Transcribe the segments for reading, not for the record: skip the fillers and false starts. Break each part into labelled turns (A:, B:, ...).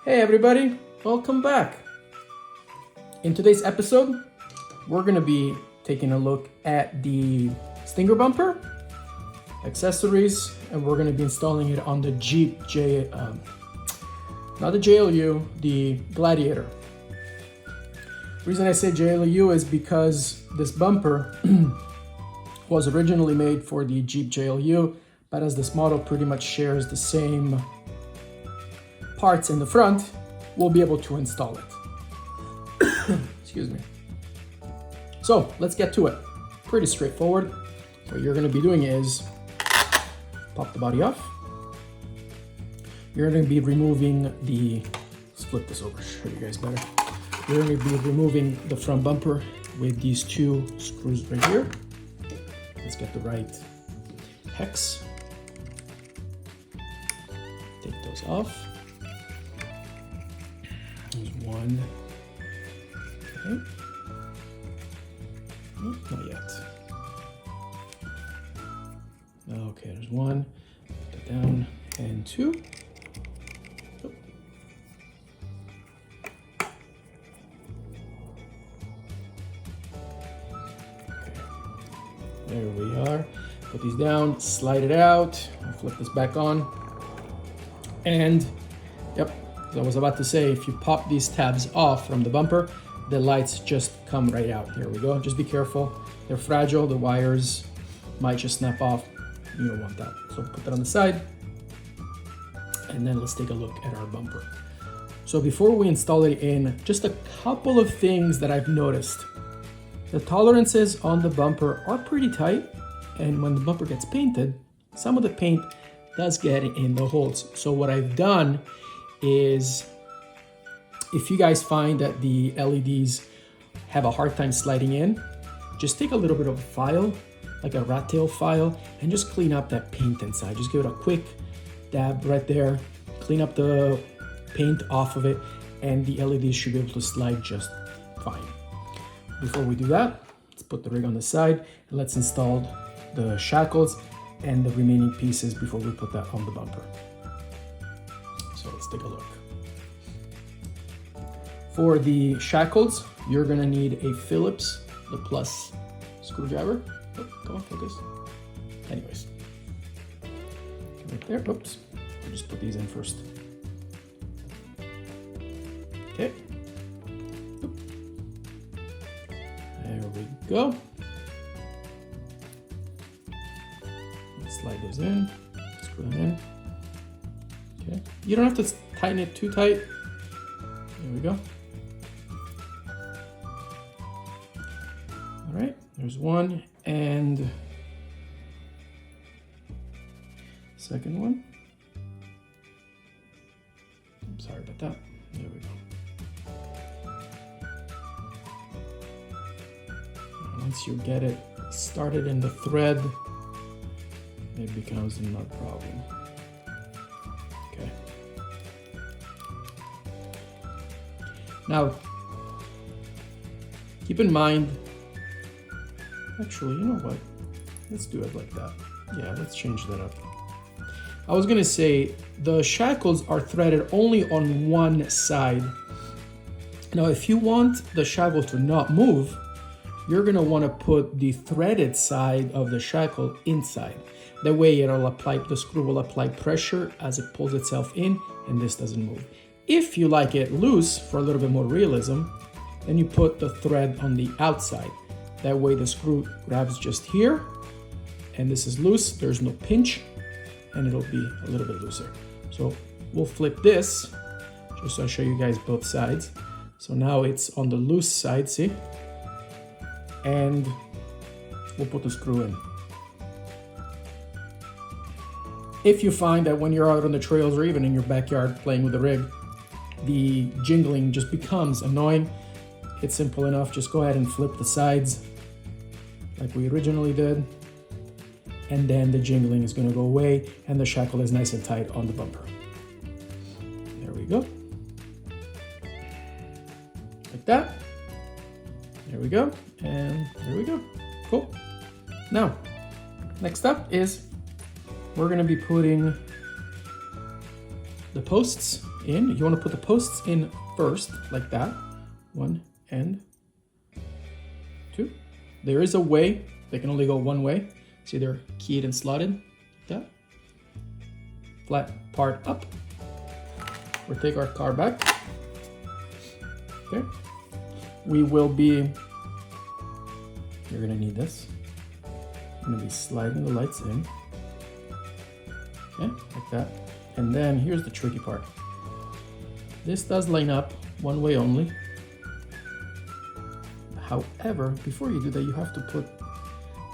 A: Hey everybody, welcome back. In today's episode, we're gonna be taking a look at the stinger bumper, accessories, and we're gonna be installing it on the Jeep not the JLU, the Gladiator. The reason I say JLU is because this bumper was originally made for the Jeep JLU, but as this model pretty much shares the same parts in the front, we'll be able to install it. Excuse me. So let's get to it. Pretty straightforward. What you're going to be doing is pop the body off. You're going to be removing the, let's flip this over, show you guys better. You're going to be removing the front bumper with these two screws right here. Let's get the right hex. Take those off. There's one. Okay. Oh, not yet. Okay, there's one. Put that down. And two. Oh. Okay. There we are. Put these down, slide it out. I'll flip this back on. And, yep, as I was about to say, if you pop these tabs off from the bumper, the lights just come right out. Here we go. Just be careful. They're fragile. The wires might just snap off. You don't want that. So put that on the side. And then let's take a look at our bumper. So before we install it in, just a couple of things that I've noticed. The tolerances on the bumper are pretty tight. And when the bumper gets painted, some of the paint does get in the holes. So what I've done is, if you guys find that the LEDs have a hard time sliding in, just take a little bit of a file, like a rat tail file, and just clean up that paint inside. Just give it a quick dab right there, clean up the paint off of it, and the LEDs should be able to slide just fine. Before we do that, let's put the rig on the side and let's install the shackles and the remaining pieces before we put that on the bumper. So let's take a look. For the shackles, you're gonna need a Phillips, the plus screwdriver. Oh, come on, focus. Anyways, right there, oops. I'll just put these in first. Okay. Oop. There we go. Let's slide those in, screw them in. Okay. You don't have to tighten it too tight. There we go. All right, there's one, and second one. I'm sorry about that. There we go. Once you get it started in the thread, it becomes no problem. Okay. Now, keep in mind, actually, you know what? Let's do it like that. Yeah, let's change that up. I was gonna say, the shackles are threaded only on one side. Now, if you want the shackle to not move, you're gonna wanna put the threaded side of the shackle inside. That way it'll apply, the screw will apply pressure as it pulls itself in, and this doesn't move. If you like it loose for a little bit more realism, then you put the thread on the outside. That way the screw grabs just here, and this is loose, there's no pinch, and it'll be a little bit looser. So we'll flip this, just so I show you guys both sides. So now it's on the loose side, see? And we'll put the screw in. If you find that when you're out on the trails or even in your backyard playing with the rig, the jingling just becomes annoying, it's simple enough. Just go ahead and flip the sides like we originally did. And then the jingling is gonna go away and the shackle is nice and tight on the bumper. There we go. Like that. There we go. And there we go. Cool. Now, next up is we're going to be putting the posts in. You want to put the posts in first, like that. 1 and 2. There is a way. They can only go one way. See, they're keyed and slotted. Like that. Flat part up. We'll take our car back. Okay. We will be, you're gonna need this. I'm gonna be sliding the lights in. Okay, like that. And then here's the tricky part. This does line up one way only. However, before you do that, you have to put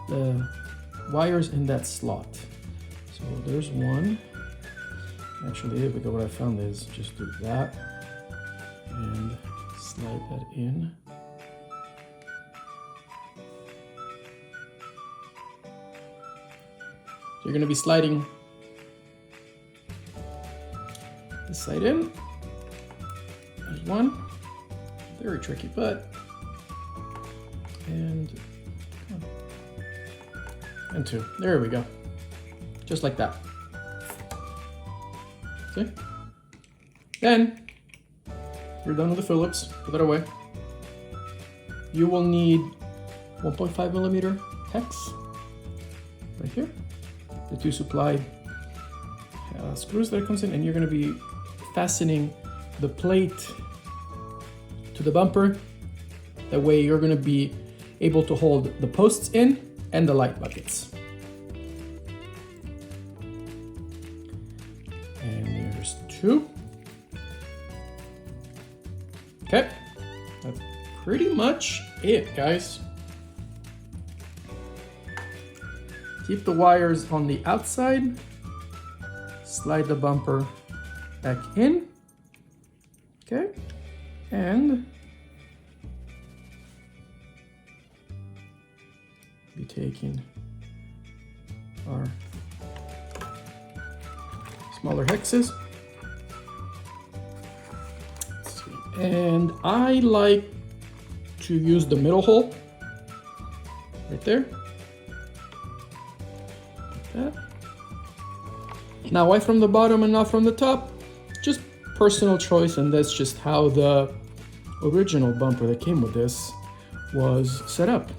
A: the wires in that slot. So there's one. Actually, here we go. What I found is just do that and slide that in. So you're going to be sliding this side in. There's one. Very tricky, but and 2. There we go. Just like that. See? Then you're done with the Phillips. Put that away. You will need 1.5 millimeter hex right here. The 2 supply screws that it comes in, and you're going to be fastening the plate to the bumper. That way you're going to be able to hold the posts in and the light buckets. And there's 2. Okay, that's pretty much it, guys. Keep the wires on the outside, slide the bumper back in, okay, and be taking our smaller hexes. Let's see. And I like to use the middle hole right there. Like that. Now, why from the bottom and not from the top? Just personal choice, and that's just how the original bumper that came with this was set up.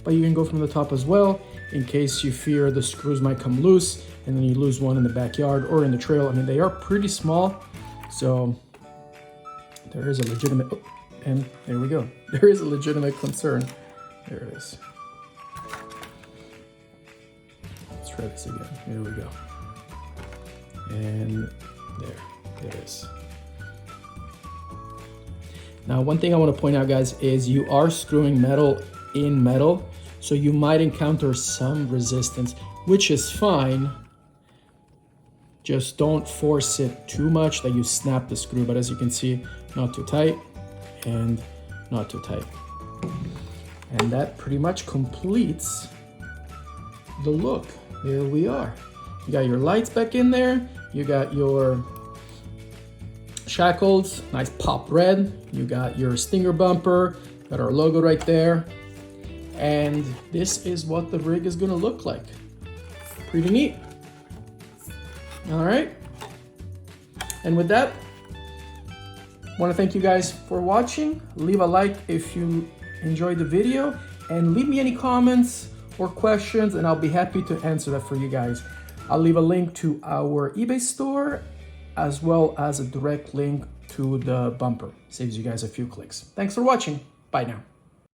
A: But you can go from the top as well in case you fear the screws might come loose and then you lose one in the backyard or in the trail. I mean, they are pretty small, so there is a legitimate, oh, and there we go. There is a legitimate concern. There it is. Let's try this again. Here we go. And there it is. Now, one thing I want to point out, guys, is you are screwing metal in metal, so you might encounter some resistance, which is fine. Just don't force it too much that you snap the screw, but as you can see, not too tight and not too tight. And that pretty much completes the look. There we are. You got your lights back in there. You got your Shackles, nice pop red. You got your stinger bumper, got our logo right there. And this is what the rig is gonna look like. Pretty neat. All right. And with that, I wanna thank you guys for watching. Leave a like if you enjoyed the video, and leave me any comments or questions, and I'll be happy to answer that for you guys. I'll leave a link to our eBay store, as well as a direct link to the bumper. Saves you guys a few clicks. Thanks for watching. Bye now.